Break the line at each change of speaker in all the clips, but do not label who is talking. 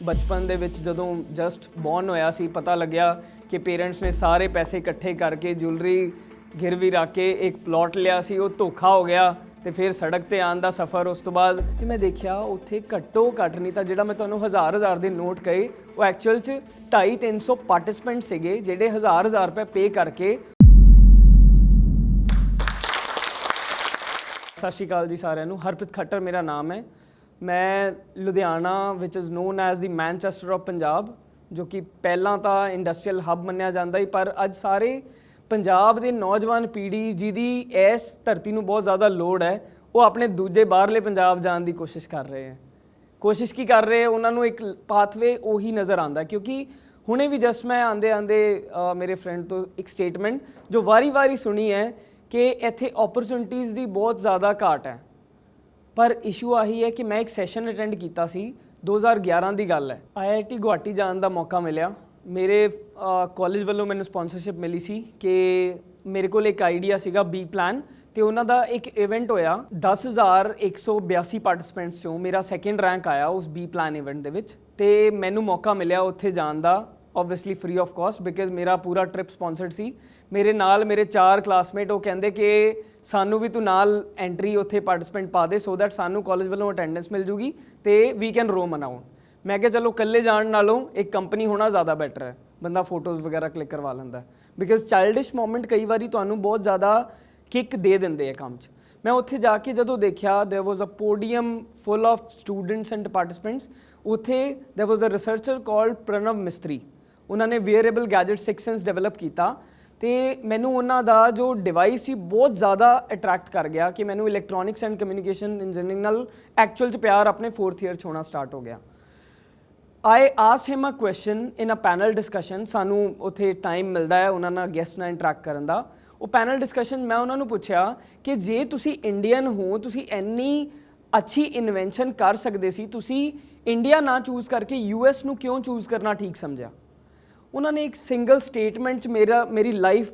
बचपन ਦੇ ਵਿੱਚ ਜਦੋਂ ਜਸਟ ਬੌਰਨ ਹੋਇਆ ਸੀ ਪਤਾ ਲੱਗਿਆ ਕਿ ਪੇਰੈਂਟਸ ਨੇ ਸਾਰੇ ਪੈਸੇ ਇਕੱਠੇ ਕਰਕੇ ਜੁਐਲਰੀ ਗਿਰਵੀ ਰੱਖ ਕੇ ਇੱਕ ਪਲਾਟ ਲਿਆ ਸੀ ਉਹ ਧੋਖਾ ਹੋ ਗਿਆ ਤੇ ਫਿਰ ਸੜਕ ਤੇ ਆਉਣ ਦਾ ਸਫ਼ਰ ਉਸ ਤੋਂ ਬਾਅਦ ਤੇ ਮੈਂ ਦੇਖਿਆ ਉੱਥੇ ਘੱਟੋ ਘੱਟ ਨਹੀਂ ਤਾਂ ਜਿਹੜਾ ਮੈਂ ਤੁਹਾਨੂੰ ਹਜ਼ਾਰ ਦੇ ਨੋਟ ਕਹੇ ਉਹ ਐਕਚੁਅਲ 'ਚ 250-300 ਪਾਰਟਿਸਪੈਂਟ ਸੀਗੇ ਜਿਹੜੇ ਹਜ਼ਾਰ ਰੁਪਏ ਪੇ ਕਰਕੇ। ਸਤਿ ਸ਼੍ਰੀ ਅਕਾਲ ਜੀ ਸਾਰਿਆਂ ਨੂੰ। ਹਰਪ੍ਰੀਤ ਖੱਟਰ ਮੇਰਾ ਨਾਮ ਹੈ। ਮੈਂ ਲੁਧਿਆਣਾ ਵਿਚ is non as the Manchester of Punjab, ਜੋ ਕਿ ਪਹਿਲਾਂ ਤਾਂ ਇੰਡਸਟਰੀਅਲ ਹੱਬ ਮੰਨਿਆ ਜਾਂਦਾ ਸੀ, ਪਰ ਅੱਜ ਸਾਰੇ ਪੰਜਾਬ ਦੇ ਨੌਜਵਾਨ ਪੀੜ੍ਹੀ ਜਿਹਦੀ ਇਸ ਧਰਤੀ ਨੂੰ ਬਹੁਤ ਜ਼ਿਆਦਾ ਲੋੜ ਹੈ, ਉਹ ਆਪਣੇ ਦੂਜੇ ਬਾਹਰਲੇ ਪੰਜਾਬ ਜਾਣ ਦੀ ਕੋਸ਼ਿਸ਼ ਕਰ ਰਹੇ ਹੈ। ਕੋਸ਼ਿਸ਼ ਕੀ ਕਰ ਰਹੇ ਉਹਨਾਂ ਨੂੰ ਇੱਕ ਪਾਥਵੇ ਉਹੀ ਨਜ਼ਰ ਆਉਂਦਾ, ਕਿਉਂਕਿ ਹੁਣੇ ਵੀ ਜਸਟ ਮੈਂ ਆਂਦੇ ਮੇਰੇ ਫਰੈਂਡ ਤੋਂ ਇੱਕ ਸਟੇਟਮੈਂਟ ਜੋ ਵਾਰੀ ਸੁਣੀ ਹੈ ਕਿ ਇੱਥੇ ਓਪਰਚੁਨਿਟੀਜ਼ ਦੀ ਬਹੁਤ ਜ਼ਿਆਦਾ ਘਾਟ ਹੈ। ਪਰ ਇਸ਼ੂ ਆਹੀ ਹੈ ਕਿ ਮੈਂ ਇੱਕ ਸੈਸ਼ਨ ਅਟੈਂਡ ਕੀਤਾ ਸੀ 2011 ਦੀ ਗੱਲ ਹੈ। IIT ਗੁਹਾਟੀ ਜਾਣ ਦਾ ਮੌਕਾ ਮਿਲਿਆ। ਮੇਰੇ ਕਾਲਜ ਵੱਲੋਂ ਮੈਨੂੰ ਸਪਾਂਸਰਸ਼ਿਪ ਮਿਲੀ ਸੀ ਕਿ ਮੇਰੇ ਕੋਲ ਇੱਕ ਆਈਡੀਆ ਸੀਗਾ ਬੀ ਪਲਾਨ, ਤੇ ਉਹਨਾਂ ਦਾ ਇੱਕ ਇਵੈਂਟ ਹੋਇਆ 10,182 ਪਾਰਟਿਸਪੈਂਟਸ ਚੋਂ ਮੇਰਾ ਸੈਕੰਡ ਰੈਂਕ ਆਇਆ ਉਸ ਬੀ ਪਲਾਨ ਇਵੈਂਟ ਦੇ ਵਿੱਚ, ਤੇ ਮੈਨੂੰ ਮੌਕਾ ਮਿਲਿਆ ਉੱਥੇ ਜਾਣ ਦਾ, obviously free of cost, because ਮੇਰਾ ਪੂਰਾ ਟ੍ਰਿਪ ਸਪਾਂਸਰਡ ਸੀ। ਮੇਰੇ ਨਾਲ ਮੇਰੇ 4 ਕਲਾਸਮੇਟ ਉਹ ਕਹਿੰਦੇ ਕਿ ਸਾਨੂੰ ਵੀ ਤੂੰ ਨਾਲ ਐਂਟਰੀ ਉੱਥੇ ਪਾਰਟਿਸਪੈਂਟ ਪਾ ਦੇ, ਸੋ ਦੈਟ ਸਾਨੂੰ ਕਾਲਜ ਵੱਲੋਂ ਅਟੈਂਡੈਂਸ ਮਿਲ ਜੂਗੀ ਤੇ ਵੀ ਕੈਨ ਰੋਮ ਅਰਾਊਂਡ। ਮੈਂ ਕਿਹਾ ਚਲੋ ਇਕੱਲੇ ਜਾਣ ਨਾਲੋਂ ਇੱਕ ਕੰਪਨੀ ਹੋਣਾ ਜ਼ਿਆਦਾ ਬੈਟਰ ਹੈ, ਬੰਦਾ ਫੋਟੋਜ਼ ਵਗੈਰਾ ਕਲਿੱਕ ਕਰਵਾ ਲੈਂਦਾ, ਬਿਕਾਜ਼ ਚਾਈਲਡਿਸ਼ ਮੋਮੈਂਟ ਕਈ ਵਾਰੀ ਤੁਹਾਨੂੰ ਬਹੁਤ ਜ਼ਿਆਦਾ ਕਿੱਕ ਦੇ ਦਿੰਦੇ ਆ ਕੰਮ 'ਚ। ਮੈਂ ਉੱਥੇ ਜਾ ਕੇ ਜਦੋਂ ਦੇਖਿਆ there was a podium full of students and participants. ਉੱਥੇ there was a researcher called Pranav Mistry. ਉਹਨਾਂ ਨੇ ਵੇਅਰੇਬਲ ਗੈਜਟ 6 ਸੈਂਸ ਡਿਵੈਲਪ ਕੀਤਾ, ਤੇ ਮੈਨੂੰ ਉਹਨਾਂ ਦਾ ਜੋ ਡਿਵਾਈਸ ਸੀ ਬਹੁਤ ਜ਼ਿਆਦਾ ਅਟਰੈਕਟ ਕਰ ਗਿਆ ਕਿ ਮੈਨੂੰ ਇਲੈਕਟ੍ਰੋਨਿਕਸ ਐਂਡ ਕਮਿਊਨੀਕੇਸ਼ਨ ਇੰਜੀਨੀਅਰਿੰਗ ਨਾਲ ਐਕਚੁਅਲ 'ਚ ਪਿਆਰ ਆਪਣੇ 4th ਈਅਰ 'ਚ ਹੋਣਾ ਸਟਾਰਟ ਹੋ ਗਿਆ। I asked him a question in a panel discussion. ਸਾਨੂੰ ਉੱਥੇ ਟਾਈਮ ਮਿਲਦਾ ਹੈ ਉਹਨਾਂ ਨਾਲ ਗੈਸਟ ਨਾਲ ਇੰਟਰੈਕਟ ਕਰਨ ਦਾ। ਉਹ ਪੈਨਲ ਡਿਸਕਸ਼ਨ ਮੈਂ ਉਹਨਾਂ ਨੂੰ ਪੁੱਛਿਆ ਕਿ ਜੇ ਤੁਸੀਂ ਇੰਡੀਅਨ ਹੋ, ਤੁਸੀਂ ਇੰਨੀ ਅੱਛੀ ਇਨਵੈਂਸ਼ਨ ਕਰ ਸਕਦੇ ਸੀ, ਤੁਸੀਂ ਇੰਡੀਆ ਨਾ ਚੂਜ਼ ਕਰਕੇ US ਨੂੰ ਕਿਉਂ ਚੂਜ਼ ਕਰਨਾ ਠੀਕ ਸਮਝਿਆ? ਉਹਨਾਂ ਨੇ ਇੱਕ ਸਿੰਗਲ ਸਟੇਟਮੈਂਟ 'ਚ ਮੇਰੀ ਲਾਈਫ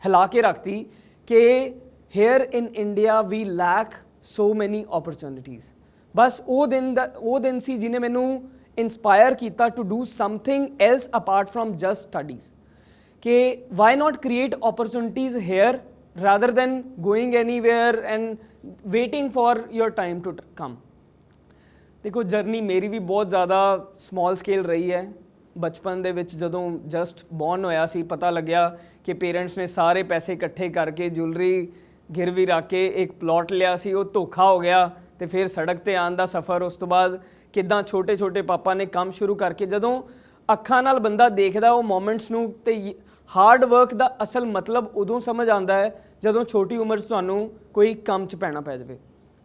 ਹਿਲਾ ਕੇ ਰੱਖਤੀ ਕਿ ਹੇਅਰ ਇਨ ਇੰਡੀਆ ਵੀ ਲੈਕ ਸੋ ਮੈਨੀ ਓਪਰਚੁਨਿਟੀਜ਼। ਬਸ ਉਹ ਦਿਨ ਸੀ ਜਿਹਨੇ ਮੈਨੂੰ ਇੰਸਪਾਇਰ ਕੀਤਾ to do something else apart from just studies, ਕਿ why not create opportunities here rather than going anywhere and waiting for your time to come. देखो जर्नी मेरी भी बहुत ज़्यादा स्मॉल स्केल रही है। बचपन ਦੇ ਵਿੱਚ ਜਦੋਂ ਜਸਟ ਬੌਰਨ ਹੋਇਆ ਸੀ ਪਤਾ ਲੱਗਿਆ ਕਿ ਪੇਰੈਂਟਸ ਨੇ ਸਾਰੇ ਪੈਸੇ ਇਕੱਠੇ ਕਰਕੇ ਜੁਐਲਰੀ ਗਿਰਵੀ ਰੱਖ ਕੇ ਇੱਕ ਪਲਾਟ ਲਿਆ ਸੀ, ਉਹ ਧੋਖਾ ਹੋ ਗਿਆ ਤੇ ਫਿਰ ਸੜਕ ਤੇ ਆਉਣ ਦਾ ਸਫ਼ਰ। ਉਸ ਤੋਂ ਬਾਅਦ ਕਿੱਦਾਂ ਛੋਟੇ ਪਾਪਾ ਨੇ ਕੰਮ ਸ਼ੁਰੂ ਕਰਕੇ ਜਦੋਂ ਅੱਖਾਂ ਨਾਲ ਬੰਦਾ ਦੇਖਦਾ ਉਹ ਮੋਮੈਂਟਸ ਨੂੰ, ਤੇ ਹਾਰਡ ਵਰਕ ਦਾ ਅਸਲ ਮਤਲਬ ਉਦੋਂ ਸਮਝ ਆਉਂਦਾ ਹੈ ਜਦੋਂ ਛੋਟੀ ਉਮਰ 'ਚ ਤੁਹਾਨੂੰ ਕੋਈ ਕੰਮ 'ਚ ਪੈਣਾ ਪੈ ਜਾਵੇ।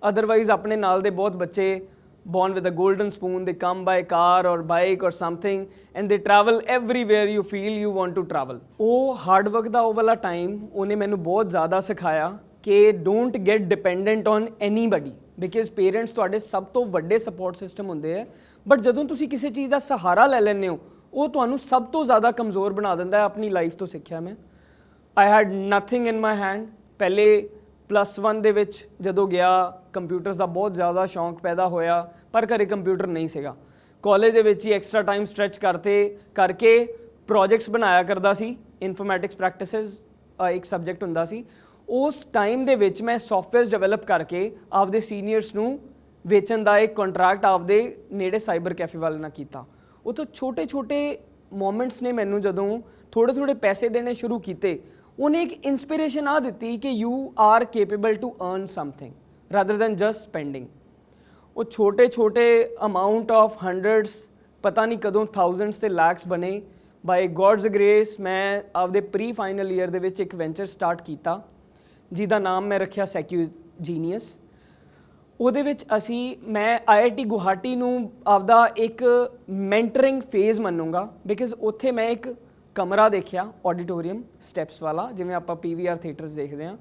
ਅਦਰਵਾਈਜ਼ ਆਪਣੇ ਨਾਲ ਦੇ ਬਹੁਤ ਬੱਚੇ born with a golden spoon, they come by car or bike or something and they travel everywhere you feel you want to travel। ਉਹ ਹਾਰਡ ਵਰਕ ਦਾ ਉਹ ਵਾਲਾ ਟਾਈਮ ਉਹਨੇ ਮੈਨੂੰ ਬਹੁਤ ਜ਼ਿਆਦਾ ਸਿਖਾਇਆ ਕਿ don't get dependent on anybody, because parents ਤੁਹਾਡੇ ਸਭ ਤੋਂ ਵੱਡੇ ਸਪੋਰਟ ਸਿਸਟਮ ਹੁੰਦੇ ਹੈ, ਬਟ ਜਦੋਂ ਤੁਸੀਂ ਕਿਸੇ ਚੀਜ਼ ਦਾ ਸਹਾਰਾ ਲੈ ਲੈਂਦੇ ਹੋ ਉਹ ਤੁਹਾਨੂੰ ਸਭ ਤੋਂ ਜ਼ਿਆਦਾ ਕਮਜ਼ੋਰ ਬਣਾ ਦਿੰਦਾ ਹੈ। ਆਪਣੀ ਲਾਈਫ ਤੋਂ ਸਿੱਖਿਆ ਮੈਂ। I had nothing in my hand. ਪਹਿਲੇ +1 ਦੇ ਵਿੱਚ ਜਦੋਂ ਗਿਆ ਕੰਪਿਊਟਰਸ ਦਾ ਬਹੁਤ ਜ਼ਿਆਦਾ ਸ਼ੌਂਕ ਪੈਦਾ ਹੋਇਆ, ਪਰ ਘਰੇ ਕੰਪਿਊਟਰ ਨਹੀਂ ਸੀਗਾ। ਕਾਲਜ ਦੇ ਵਿੱਚ ਹੀ ਐਕਸਟਰਾ ਟਾਈਮ ਸਟ੍ਰੈਚ ਕਰਕੇ ਪ੍ਰੋਜੈਕਟਸ ਬਣਾਇਆ ਕਰਦਾ ਸੀ। ਇਨਫੋਰਮੈਟਿਕਸ ਪ੍ਰੈਕਟਿਸਿਸ ਇੱਕ ਸਬਜੈਕਟ ਹੁੰਦਾ ਸੀ। ਉਸ ਟਾਈਮ ਦੇ ਵਿੱਚ ਮੈਂ ਸੌਫਟਵੇਅਰਸ ਡਿਵੈਲਪ ਕਰਕੇ ਆਪਦੇ ਸੀਨੀਅਰਸ ਨੂੰ ਵੇਚਣ ਦਾ ਇੱਕ ਕੰਟਰੈਕਟ ਆਪਦੇ ਨੇੜੇ ਸਾਈਬਰ ਕੈਫੇ ਵਾਲੇ ਨਾਲ ਕੀਤਾ। ਉਹ ਤੋਂ ਛੋਟੇ ਮੋਮੈਂਟਸ ਨੇ ਮੈਨੂੰ ਜਦੋਂ ਥੋੜ੍ਹੇ ਪੈਸੇ ਦੇਣੇ ਸ਼ੁਰੂ ਕੀਤੇ, ਉਹਨੇ ਇੱਕ ਇੰਸਪੀਰੇਸ਼ਨ ਆ ਦਿੱਤੀ ਕਿ you are capable to earn something rather than just spending. ਉਹ ਛੋਟੇ ਅਮਾਊਂਟ ਆਫ ਹੰਡਰਡਸ, ਪਤਾ ਨਹੀਂ ਕਦੋਂ ਥਾਊਜ਼ੈਂਡਸ ਤੇ ਲੈਕਸ ਬਣੇ। ਬਾਈ ਗੋਡਸ ਗ੍ਰੇਸ ਮੈਂ ਆਪਦੇ ਪ੍ਰੀ ਫਾਈਨਲ ਈਅਰ ਦੇ ਵਿੱਚ ਇੱਕ ਵੈਂਚਰ ਸਟਾਰਟ ਕੀਤਾ ਜਿਹਦਾ ਨਾਮ ਮੈਂ ਰੱਖਿਆ ਸੈਕਿਊਜੀਨੀਅਸ। ਉਹਦੇ ਵਿੱਚ ਮੈਂ IIT ਗੁਹਾਟੀ ਨੂੰ ਆਪਦਾ ਇੱਕ ਮੈਂਟਰਿੰਗ ਫੇਜ਼ ਮੰਨੂੰਗਾ, ਬਿਕਾਜ਼ ਉੱਥੇ ਮੈਂ ਇੱਕ ਕਮਰਾ ਦੇਖਿਆ ਆਡੀਟੋਰੀਅਮ ਸਟੈਪਸ ਵਾਲਾ, ਜਿਵੇਂ ਆਪਾਂ PVR ਥੀਏਟਰਸ ਦੇਖਦੇ ਹਾਂ।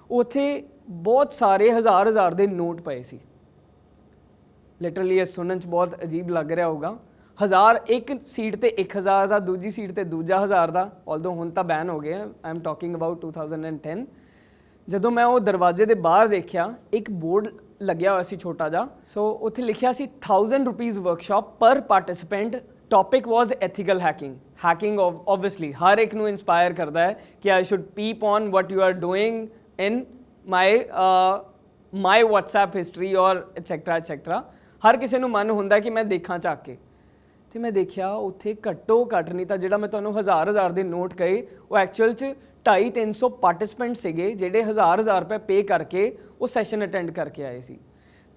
ਉੱਥੇ ਬਹੁਤ ਸਾਰੇ ਹਜ਼ਾਰ ਦੇ ਨੋਟ ਪਏ ਸੀ। ਲਿਟਰਲੀ ਇਹ ਸੁਣਨ 'ਚ ਬਹੁਤ ਅਜੀਬ ਲੱਗ ਰਿਹਾ ਹੋਊਗਾ। 1000 ਇੱਕ ਸੀਟ ਤੇ 1000 ਦਾ, ਦੂਜੀ ਸੀਟ ਤੇ ਦੂਜਾ 1000 ਦਾ, ਆਲਦੋ ਹੁਣ ਤਾਂ ਬੈਨ ਹੋ ਗਏ। I am talking about 2010। ਜਦੋਂ ਮੈਂ ਉਹ ਦਰਵਾਜ਼ੇ ਦੇ ਬਾਹਰ ਦੇਖਿਆ ਇੱਕ ਬੋਰਡ ਲੱਗਿਆ ਹੋਇਆ ਸੀ ਛੋਟਾ ਜਿਹਾ। ਸੋ ਉੱਥੇ ਲਿਖਿਆ ਸੀ 1000 rupees workshop per participant topic was ethical hacking obviously हर एक ਨੂੰ ਇੰਸਪਾਇਰ ਕਰਦਾ ਹੈ ਕਿ I should peep on what you are doing in my WhatsApp history ਔਰ ਐਟਸੈਕਟਰਾ ਹਰ ਕਿਸੇ ਨੂੰ ਮਨ ਹੁੰਦਾ ਕਿ ਮੈਂ ਦੇਖਾਂ ਝਾਕ ਕੇ। ਤੇ ਮੈਂ ਦੇਖਿਆ ਉੱਥੇ ਘੱਟੋ ਘੱਟ ਨਹੀਂ ਤਾਂ ਜਿਹੜਾ ਮੈਂ ਤੁਹਾਨੂੰ ਹਜ਼ਾਰ ਦੇ ਨੋਟ ਕਹੇ ਉਹ ਐਕਚੁਅਲ 'ਚ 250-300 ਪਾਰਟਿਸਪੈਂਟ ਸੀਗੇ ਜਿਹੜੇ ਹਜ਼ਾਰ ਰੁਪਏ ਪੇ ਕਰਕੇ ਉਹ ਸੈਸ਼ਨ ਅਟੈਂਡ ਕਰਕੇ ਆਏ ਸੀ।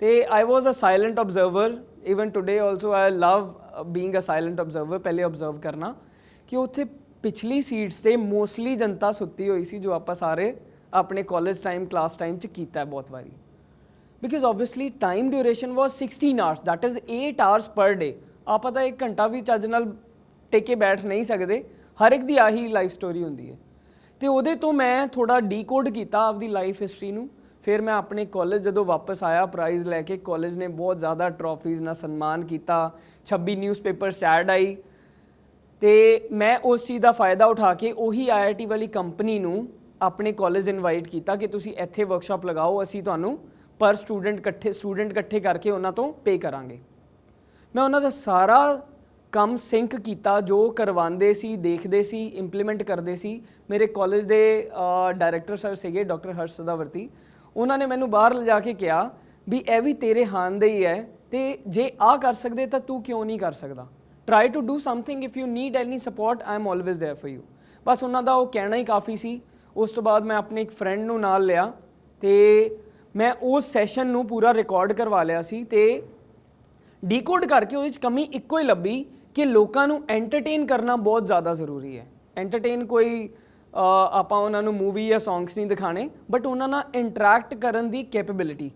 ਤੇ I was a silent observer, even today also I love being a silent observer, ਪਹਿਲੇ ਆਬਜ਼ਰਵ ਕਰਨਾ ਕਿ ਉੱਥੇ ਪਿਛਲੀ ਸੀਟਸ 'ਤੇ ਮੋਸਟਲੀ ਜਨਤਾ ਸੁੱਤੀ ਹੋਈ ਸੀ, ਜੋ ਆਪਾਂ ਸਾਰੇ ਆਪਣੇ ਕਾਲਜ ਟਾਈਮ ਕਲਾਸ ਟਾਈਮ 'ਚ ਕੀਤਾ ਬਹੁਤ ਵਾਰੀ। Because obviously time duration was 16 hours, that is 8 hours ਪਰ ਡੇ। ਆਪਾਂ ਤਾਂ 1 ਘੰਟਾ ਵੀ ਚੱਜ ਨਾਲ ਟਿਕ ਕੇ ਬੈਠ ਨਹੀਂ ਸਕਦੇ, ਹਰ ਇੱਕ ਦੀ ਆਹੀ ਲਾਈਫ ਸਟੋਰੀ ਹੁੰਦੀ ਹੈ। ਤੇ ਉਹਦੇ ਤੋਂ ਮੈਂ ਥੋੜਾ ਡੀਕੋਡ ਕੀਤਾ ਆਪਦੀ ਲਾਈਫ ਹਿਸਟਰੀ ਨੂੰ। ਫਿਰ ਮੈਂ ਆਪਣੇ ਕਾਲਜ ਜਦੋਂ ਵਾਪਸ ਆਇਆ ਪ੍ਰਾਈਜ਼ ਲੈ ਕੇ, ਕਾਲਜ ਨੇ ਬਹੁਤ ਜ਼ਿਆਦਾ ਟਰੋਫੀਜ਼ ਨਾਲ ਸਨਮਾਨ ਕੀਤਾ, 26 ਨਿਊਜ਼ਪੇਪਰ 'ਚ ਐਡ ਆਈ। ਤੇ ਮੈਂ ਉਸ ਚੀਜ਼ ਦਾ ਫਾਇਦਾ ਉਠਾ ਕੇ ਉਹੀ IIT ਵਾਲੀ ਕੰਪਨੀ ਨੂੰ ਆਪਣੇ ਕਾਲਜ ਇਨਵਾਈਟ ਕੀਤਾ ਕਿ ਤੁਸੀਂ ਇੱਥੇ ਵਰਕਸ਼ਾਪ ਲਗਾਓ, ਅਸੀਂ ਤੁਹਾਨੂੰ ਪਰ ਸਟੂਡੈਂਟ ਇਕੱਠੇ ਕਰਕੇ ਉਹਨਾਂ ਤੋਂ ਪੇ ਕਰਾਂਗੇ। ਮੈਂ ਉਹਨਾਂ ਦਾ ਸਾਰਾ ਕੰਮ ਸਿੰਕ ਕੀਤਾ, ਜੋ ਕਰਵਾਉਂਦੇ ਸੀ, ਦੇਖਦੇ ਸੀ, ਇੰਪਲੀਮੈਂਟ ਕਰਦੇ ਸੀ। ਮੇਰੇ ਕਾਲਜ ਦੇ ਡਾਇਰੈਕਟਰ ਸਰ ਸੀਗੇ ਡਾਕਟਰ ਹਰਸ਼ ਸਦਾਵਰਤੀ, ਉਹਨਾਂ ਨੇ ਮੈਨੂੰ ਬਾਹਰ ਲਿਜਾ ਕੇ ਕਿਹਾ ਵੀ ਇਹ ਵੀ ਤੇਰੇ ਹਾਨ ਦੇ ਹੀ ਹੈ, ਤੇ ਜੇ ਆ ਕਰ ਸਕਦੇ ਤਾਂ ਤੂੰ ਕਿਉਂ ਨਹੀਂ ਕਰ ਸਕਦਾ। Try to do something, if you need any support I am always there for you. ਬਸ ਉਹਨਾਂ ਦਾ ਉਹ ਕਹਿਣਾ ਹੀ ਕਾਫੀ ਸੀ। ਉਸ ਤੋਂ ਬਾਅਦ ਮੈਂ ਆਪਣੇ ਇੱਕ ਫਰੈਂਡ ਨੂੰ ਨਾਲ ਲਿਆ ਤੇ ਮੈਂ ਉਸ ਸੈਸ਼ਨ ਨੂੰ ਪੂਰਾ ਰਿਕਾਰਡ ਕਰਵਾ ਲਿਆ ਸੀ ਤੇ ਡੀਕੋਡ ਕਰਕੇ ਉਹਦੇ 'ਚ ਕਮੀ ਇੱਕੋ ਹੀ ਲੱਭੀ ਕਿ ਲੋਕਾਂ ਨੂੰ ਐਂਟਰਟੇਨ ਕਰਨਾ ਬਹੁਤ ਜ਼ਿਆਦਾ ਜ਼ਰੂਰੀ ਹੈ। ਐਂਟਰਟੇਨ ਕੋਈ ਆਪਾਂ ਉਹਨਾਂ ਨੂੰ ਮੂਵੀ ਜਾਂ ਸੌਂਗਸ ਨਹੀਂ ਦਿਖਾਣੇ, ਬਟ ਉਹਨਾਂ ਨਾਲ ਇੰਟਰੈਕਟ ਕਰਨ ਦੀ ਕੈਪੇਬਿਲਿਟੀ।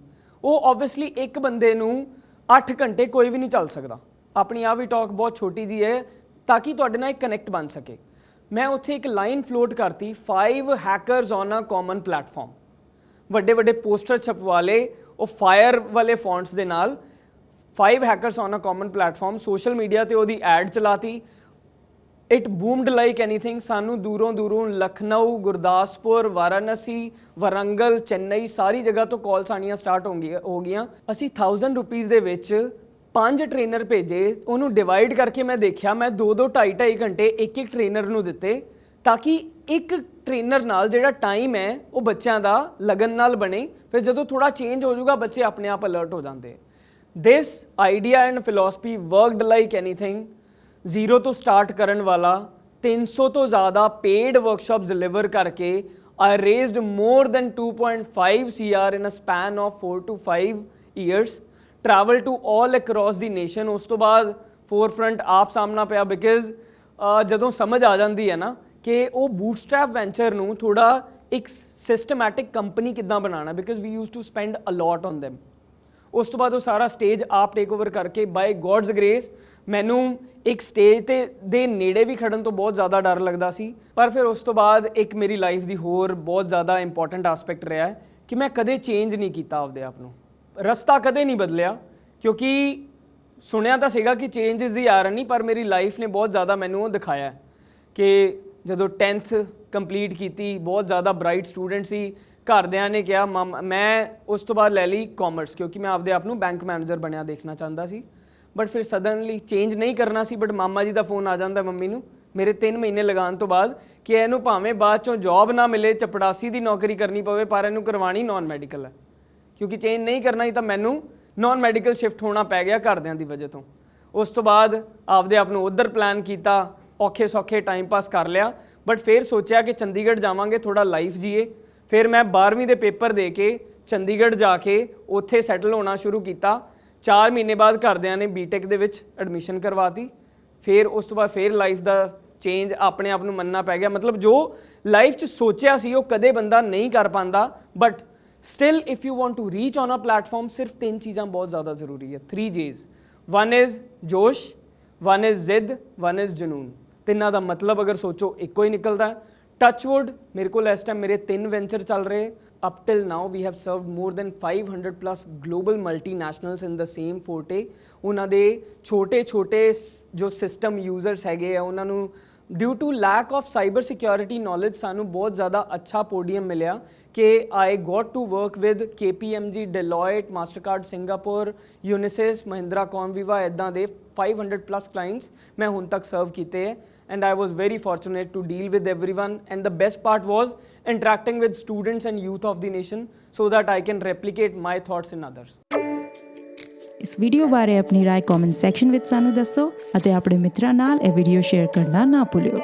ਉਹ ਓਬਵੀਅਸਲੀ ਇੱਕ ਬੰਦੇ ਨੂੰ 8 ਘੰਟੇ ਕੋਈ ਵੀ ਨਹੀਂ ਚੱਲ ਸਕਦਾ। ਆਪਣੀ ਆਹ ਵੀ ਟਾਕ ਬਹੁਤ ਛੋਟੀ ਜੀ ਹੈ ਤਾਂ ਕਿ ਤੁਹਾਡੇ ਨਾਲ ਇੱਕ ਕਨੈਕਟ ਬਣ ਸਕੇ। ਮੈਂ ਉੱਥੇ ਇੱਕ ਲਾਈਨ ਫਲੋਟ ਕਰਤੀ, 5 hackers on a common platform. ਵੱਡੇ ਪੋਸਟਰ ਛਪਵਾ ਲਏ ਉਹ ਫਾਇਰ ਵਾਲੇ ਫੌਂਟਸ ਦੇ ਨਾਲ, 5 hackers on a common platform. Social media ਤੇ ਉਹਦੀ ਐਡ ਚਲਾਤੀ, ਇਟ ਬੂਮਡ ਲਾਈਕ ਐਨੀਥਿੰਗ। ਸਾਨੂੰ ਦੂਰੋਂ ਲਖਨਊ, ਗੁਰਦਾਸਪੁਰ, ਵਾਰਾਣਸੀ, ਵਾਰੰਗਲ, ਚੇਨਈ ਸਾਰੀ ਜਗ੍ਹਾ ਤੋਂ ਕਾਲਸ ਆਉਣੀਆਂ ਸਟਾਰਟ ਹੋ ਗਈਆਂ। ਅਸੀਂ 1000 ਰੁਪੀਜ਼ ਦੇ ਵਿੱਚ 5 ਟ੍ਰੇਨਰ ਭੇਜੇ। ਉਹਨੂੰ ਡਿਵਾਈਡ ਕਰਕੇ ਮੈਂ ਦੇਖਿਆ, ਮੈਂ 2-2 2.5 ਘੰਟੇ ਇੱਕ ਟ੍ਰੇਨਰ ਨੂੰ ਦਿੱਤੇ ਤਾਂ ਕਿ ਇੱਕ ਟ੍ਰੇਨਰ ਨਾਲ ਜਿਹੜਾ ਟਾਈਮ ਹੈ ਉਹ ਬੱਚਿਆਂ ਦਾ ਲਗਨ ਨਾਲ ਬਣੇ। ਫਿਰ ਜਦੋਂ ਥੋੜਾ ਚੇਂਜ ਹੋ ਜਾਊਗਾ ਬੱਚੇ ਆਪਣੇ ਆਪ ਅਲਰਟ ਹੋ ਜਾਂਦੇ। This idea and philosophy worked like anything. Zero ਤੋਂ ਸਟਾਰਟ ਕਰਨ ਵਾਲਾ 300 ਤੋਂ ਜ਼ਿਆਦਾ ਪੇਡ ਵਰਕਸ਼ਾਪਸ ਡਿਲੀਵਰ ਕਰਕੇ I raised more than 2.5 CR in a span of 4 to 5 years, travel to all across the nation। ਉਸ ਤੋਂ ਬਾਅਦ ਫੋਰਫਰੰਟ ਆਪ ਸਾਹਮਣਾ ਪਿਆ ਬਿਕਾਜ਼ ਜਦੋਂ ਸਮਝ ਆ ਜਾਂਦੀ ਹੈ ਨਾ ਕਿ ਉਹ ਬੂਟਸਟ੍ਰੈਪ ਵੈਂਚਰ ਨੂੰ ਥੋੜਾ ਇੱਕ ਸਿਸਟਮੈਟਿਕ ਕੰਪਨੀ ਕਿੱਦਾਂ ਬਣਾਉਣਾ, because we use to spend a lot on them. ਉਸ ਤੋਂ ਬਾਅਦ ਉਹ ਸਾਰਾ ਸਟੇਜ ਆਪ ਟੇਕ ਓਵਰ ਕਰਕੇ ਬਾਈ ਗੋਡਸ ਗ੍ਰੇਸ ਮੈਨੂੰ ਇੱਕ ਸਟੇਜ ਤੇ ਦੇ ਨੇੜੇ ਵੀ ਖੜਨ ਤੋਂ ਬਹੁਤ ਜ਼ਿਆਦਾ ਡਰ ਲੱਗਦਾ ਸੀ। ਪਰ ਫਿਰ ਉਸ ਤੋਂ ਬਾਅਦ ਇੱਕ ਮੇਰੀ ਲਾਈਫ ਦੀ ਹੋਰ ਬਹੁਤ ਜ਼ਿਆਦਾ ਇੰਪੋਰਟੈਂਟ ਐਸਪੈਕਟ ਰਿਹਾ ਹੈ ਕਿ ਮੈਂ ਕਦੇ ਚੇਂਜ ਨਹੀਂ ਕੀਤਾ ਆਪਦੇ ਆਪ ਨੂੰ, ਰਸਤਾ ਕਦੇ ਨਹੀਂ ਬਦਲਿਆ। ਕਿਉਂਕਿ ਸੁਣਿਆ ਤਾਂ ਸੀਗਾ ਕਿ ਚੇਂਜ ਇਜ਼ ਦੀ ਆਇਰਨੀ, ਪਰ ਮੇਰੀ ਲਾਈਫ ਨੇ ਬਹੁਤ ਜ਼ਿਆਦਾ ਮੈਨੂੰ ਉਹ ਦਿਖਾਇਆ ਕਿ ਜਦੋਂ 10th ਕੰਪਲੀਟ ਕੀਤੀ, ਬਹੁਤ ਜ਼ਿਆਦਾ ਬ੍ਰਾਈਟ ਸਟੂਡੈਂਟ ਸੀ। ਘਰਦਿਆਂ ਨੇ ਕਿਹਾ ਮੈਂ ਉਸ ਤੋਂ ਬਾਅਦ ਲੈ ਲਈ ਕਾਮਰਸ ਕਿਉਂਕਿ ਮੈਂ ਆਪਦੇ ਆਪ ਨੂੰ ਬੈਂਕ ਮੈਨੇਜਰ ਬਣਿਆ ਦੇਖਣਾ ਚਾਹੁੰਦਾ ਸੀ। ਬਟ ਫਿਰ ਸਡਨਲੀ ਚੇਂਜ ਨਹੀਂ ਕਰਨਾ ਸੀ, ਬਟ ਮਾਮਾ ਜੀ ਦਾ ਫੋਨ ਆ ਜਾਂਦਾ ਮੰਮੀ ਨੂੰ ਮੇਰੇ 3 ਮਹੀਨੇ ਲਗਾਉਣ ਤੋਂ ਬਾਅਦ ਕਿ ਇਹਨੂੰ ਭਾਵੇਂ ਬਾਅਦ ਚੋਂ ਜੌਬ ਨਾ ਮਿਲੇ, ਚਪੜਾਸੀ ਦੀ ਨੌਕਰੀ ਕਰਨੀ ਪਵੇ, ਪਰ ਇਹਨੂੰ ਕਰਵਾਉਣੀ ਨਾਨ ਮੈਡੀਕਲ ਹੈ। ਕਿਉਂਕਿ ਚੇਂਜ ਨਹੀਂ ਕਰਨਾ ਹੀ ਤਾਂ ਮੈਨੂੰ ਨਾਨ ਮੈਡੀਕਲ ਸ਼ਿਫਟ ਹੋਣਾ ਪੈ ਗਿਆ ਘਰਦਿਆਂ ਦੀ ਵਜ੍ਹਾ ਤੋਂ। ਉਸ ਤੋਂ ਬਾਅਦ ਆਪਦੇ ਆਪ ਨੂੰ ਉੱਧਰ ਪਲਾਨ ਕੀਤਾ, ਔਖੇ ਸੌਖੇ ਟਾਈਮ ਪਾਸ ਕਰ ਲਿਆ। ਬਟ ਫਿਰ ਸੋਚਿਆ ਕਿ ਚੰਡੀਗੜ੍ਹ ਜਾਵਾਂਗੇ, ਥੋੜਾ ਲਾਈਫ ਜੀਏ। ਫਿਰ ਮੈਂ 12ਵੀਂ ਦੇ ਪੇਪਰ ਦੇ ਕੇ ਚੰਡੀਗੜ੍ਹ ਜਾ ਕੇ ਉੱਥੇ ਸੈਟਲ ਹੋਣਾ ਸ਼ੁਰੂ ਕੀਤਾ। 4 ਮਹੀਨੇ ਬਾਅਦ ਘਰਦਿਆਂ ਨੇ ਬੀਟੈਕ ਦੇ ਵਿੱਚ ਐਡਮਿਸ਼ਨ ਕਰਵਾਤੀ। ਫਿਰ ਉਸ ਤੋਂ ਬਾਅਦ ਫਿਰ ਲਾਈਫ ਦਾ ਚੇਂਜ ਆਪਣੇ ਆਪ ਨੂੰ ਮੰਨਣਾ ਪੈ ਗਿਆ। ਮਤਲਬ ਜੋ ਲਾਈਫ 'ਚ ਸੋਚਿਆ ਸੀ ਉਹ ਕਦੇ ਬੰਦਾ ਨਹੀਂ ਕਰ ਪਾਉਂਦਾ, but still if you want to reach on a platform ਸਿਰਫ 3 ਚੀਜ਼ਾਂ ਬਹੁਤ ਜ਼ਿਆਦਾ ਜ਼ਰੂਰੀ ਹੈ, 3 J's। 1 ਇਜ਼ ਜੋਸ਼, 1 ਇਜ਼ ਜ਼ਿੱਦ, 1 ਇਜ਼ ਜਨੂਨ। ਤਿੰਨਾਂ ਦਾ ਮਤਲਬ ਅਗਰ ਸੋਚੋ ਇੱਕੋ ਹੀ ਨਿਕਲਦਾ। ਟੱਚਵੁੱਡ ਮੇਰੇ ਕੋਲ ਇਸ ਟਾਈਮ ਮੇਰੇ 3 ਵੈਂਚਰ ਚੱਲ ਰਹੇ। up till now we have served more than 500 plus global multinationals in the same forte। ਉਹਨਾਂ ਦੇ ਛੋਟੇ ਜੋ ਸਿਸਟਮ ਯੂਜ਼ਰਸ ਹੈਗੇ ਆ ਉਹਨਾਂ ਨੂੰ due to lack of cyber security knowledge ਸਾਨੂੰ ਬਹੁਤ ਜ਼ਿਆਦਾ ਅੱਛਾ ਪੋਡੀਅਮ ਮਿਲਿਆ ਕਿ I got to work with KPMG, Deloitte, Mastercard Singapore, Unisys, Mahindra Comviva, ਇੱਦਾਂ ਦੇ 500+ ਕਲਾਇੰਟਸ ਮੈਂ ਹੁਣ ਤੱਕ ਸਰਵ ਕੀਤੇ ਹੈ and I was very fortunate to deal with everyone, and the best part was interacting with students and youth of the nation so that I can replicate my thoughts in others.
ਇਸ video ਬਾਰੇ ਆਪਣੀ ਰਾਏ comment section ਵਿੱਚ ਸਾਨੂੰ ਦੱਸੋ ਅਤੇ ਆਪਣੇ ਮਿੱਤਰਾਂ ਨਾਲ ਇਹ ਵੀਡੀਓ ਸ਼ੇਅਰ ਕਰਨਾ ਨਾ ਭੁੱਲਿਓ।